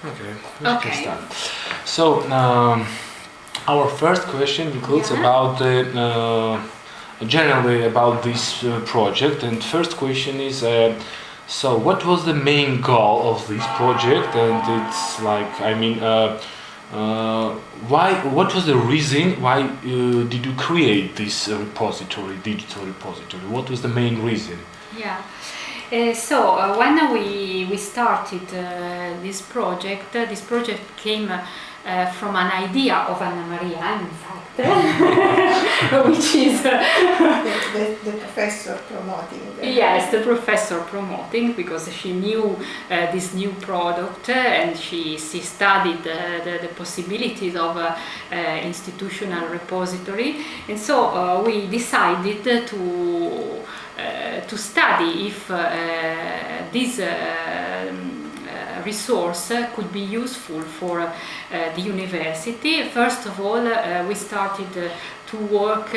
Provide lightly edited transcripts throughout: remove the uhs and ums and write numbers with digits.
Okay, we can start. So, our first question includes about generally about this project, and first question is so what was the main goal of this project? And it's like, I mean, why? What was the reason? Why did you create this repository, digital repository? What was the main reason? Yeah. When we started this project came from an idea of Anna Maria, in fact, which is the professor promoting. Yes, the professor promoting, because she knew this new product and she studied the possibilities of institutional repository, and so we decided to study if this resource could be useful for the university. First of all, we started to work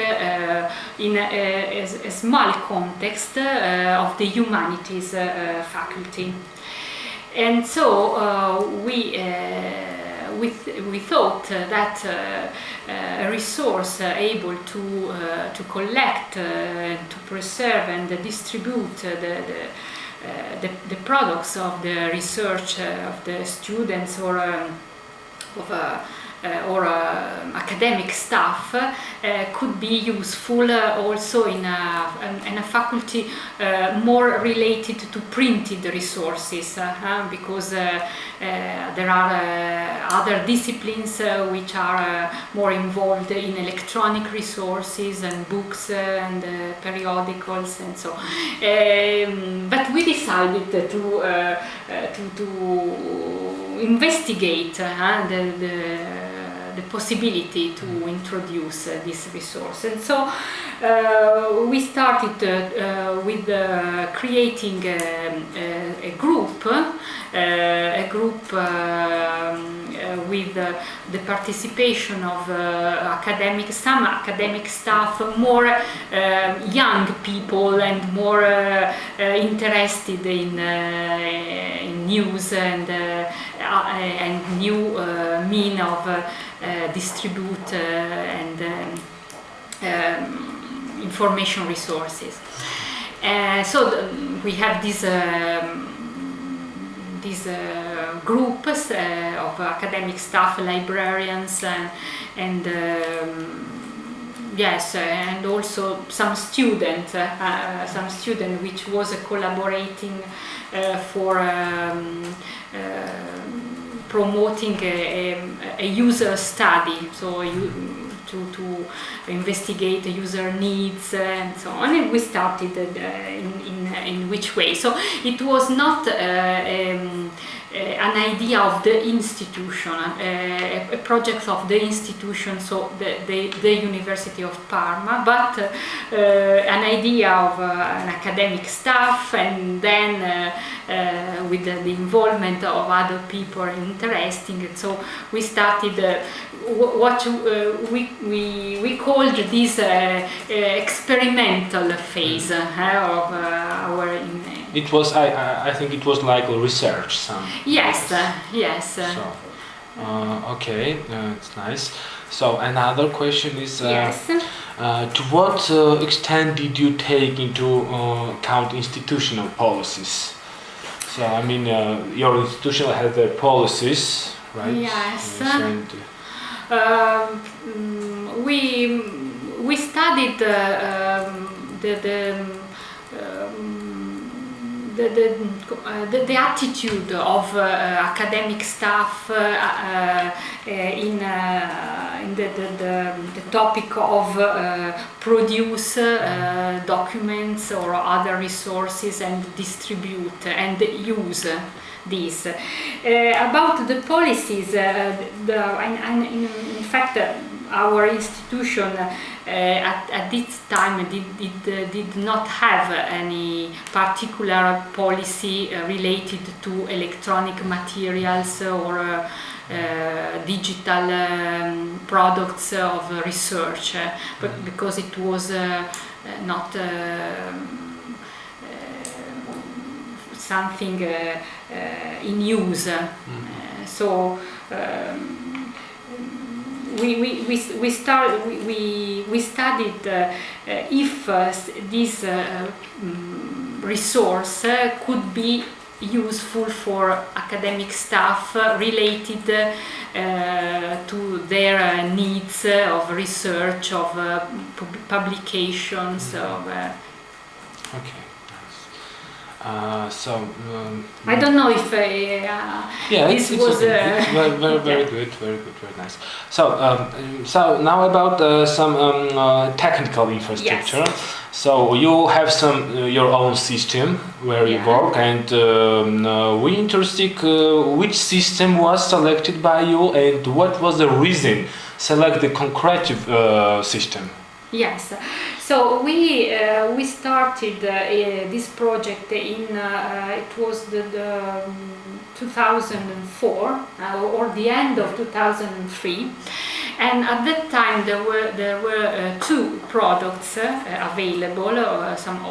in a small context of the humanities faculty, and so we thought that a resource able to collect, to preserve and distribute the products of the research of the students or academic staff could be useful also in a faculty more related to printed resources, because there are other disciplines which are more involved in electronic resources and books and periodicals and so. But we decided to investigate the possibility to introduce this resource, and so we started with creating a group with the participation of some academic staff, more young people and more interested in news and new mean of distribute and information resources. We have these groups of academic staff, librarians, and yes, and also some student which was collaborating for promoting a user study, so to investigate the user needs and so on. And we started in which way. So it was not an idea of the institution, a project of the institution, so the University of Parma, but an idea of an academic staff, and then with the involvement of other people interesting. And so we started what we called this experimental phase of our. It was, I think it was like a research. Yes, yes. So, okay, it's nice. So another question is, yes. To what extent did you take into account institutional policies? So I mean, your institution has their policies, right? Yes. We studied the attitude of academic staff in the topic of produce documents or other resources and distribute and use these. About the policies, in fact, our institution at this time did not have any particular policy related to electronic materials or digital products of research, but because it was not something in use. So we studied if this resource could be useful for academic staff related to their needs of research, of publications, of Okay. I don't know if this was okay. It's very good, very nice. So now about some technical infrastructure. Yes. So you have some your own system where you work, and we interested which system was selected by you and what was the reason select the concrete system. Yes, so we started this project in it was the 2004 or the end of 2003, and at that time there were two products available, some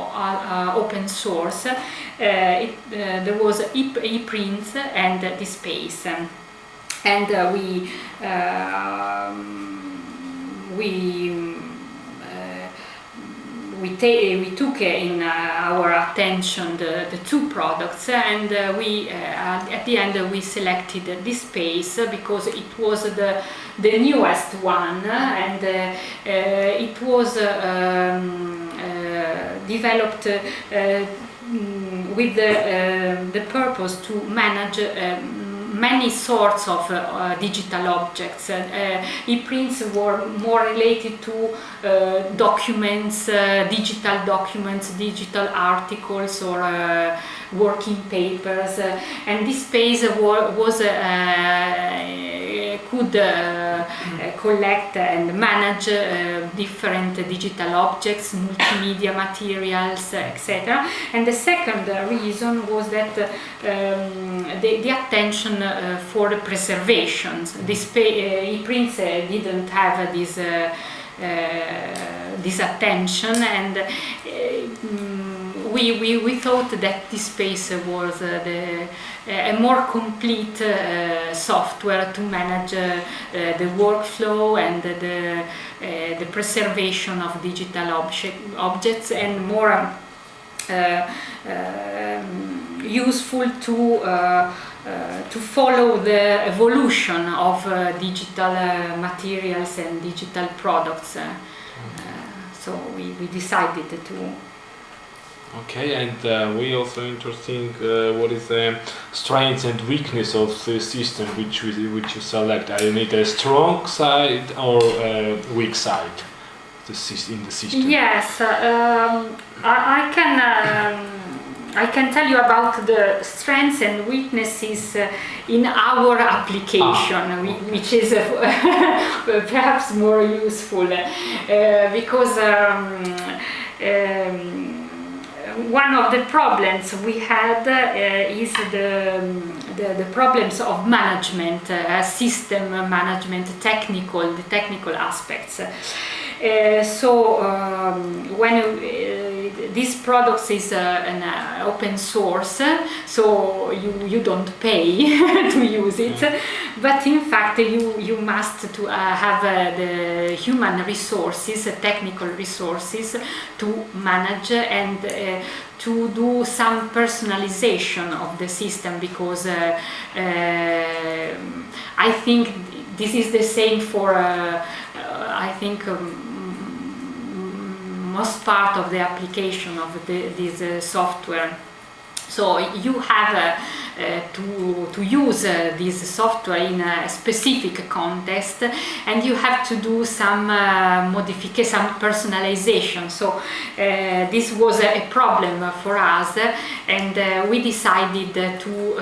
open source. There was ePrint and DSpace, and we took in our attention the two products, and we at the end we selected DSpace because it was the newest one, and it was developed with the purpose to manage many sorts of digital objects. ePrints were more related to documents, digital articles, or working papers, and DSpace could collect and manage different digital objects, multimedia materials, etc. And the second reason was that the attention for the preservations. ePrints didn't have this attention, and we thought that DSpace was a more complete software to manage the workflow and the preservation of digital objects, and more useful to follow the evolution of digital materials and digital products. So we decided to. Okay, and we also interesting what is the strengths and weakness of the system which you select. Are you need a strong side or a weak side in the system? Yes, I can tell you about the strengths and weaknesses in our application, which is perhaps more useful because one of the problems we had is the problems of management, system management, the technical aspects. When this product is an open source, so you don't pay to use it, but in fact you must to have the human resources, technical resources to manage and to do some personalization of the system, because I think this is the same for I think most part of the application of this software. So you have to use this software in a specific context, and you have to do some modification, some personalization. So this was a problem for us, and we decided to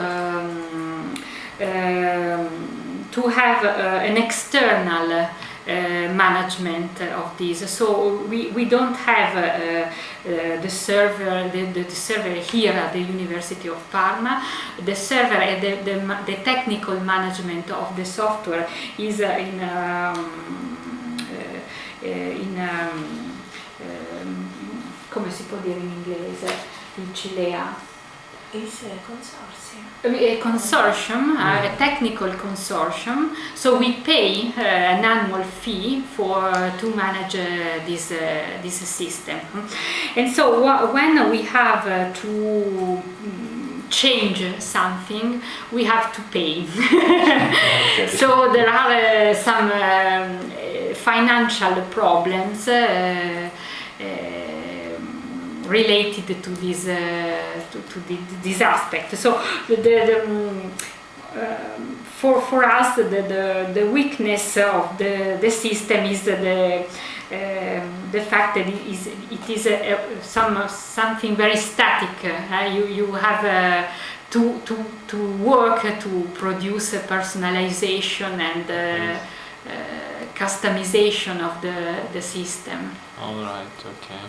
have an external management of this. So we don't have the server here at the University of Parma. The server, the technical management of the software is come si può dire in inglese? In Cilea. is a consortium? A consortium, a technical consortium. So we pay an annual fee to manage this system. And so when we have to change something, we have to pay. Okay. So there are some financial problems related to this this aspect. So for us the weakness of the system is the fact that it is something very static. You have to work to produce a personalization and customization of the system. All right. Okay.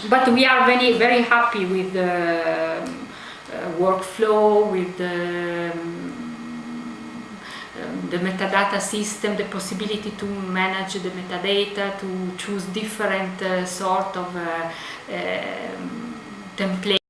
But we are very, very happy with the workflow, with the metadata system, the possibility to manage the metadata, to choose different sort of templates.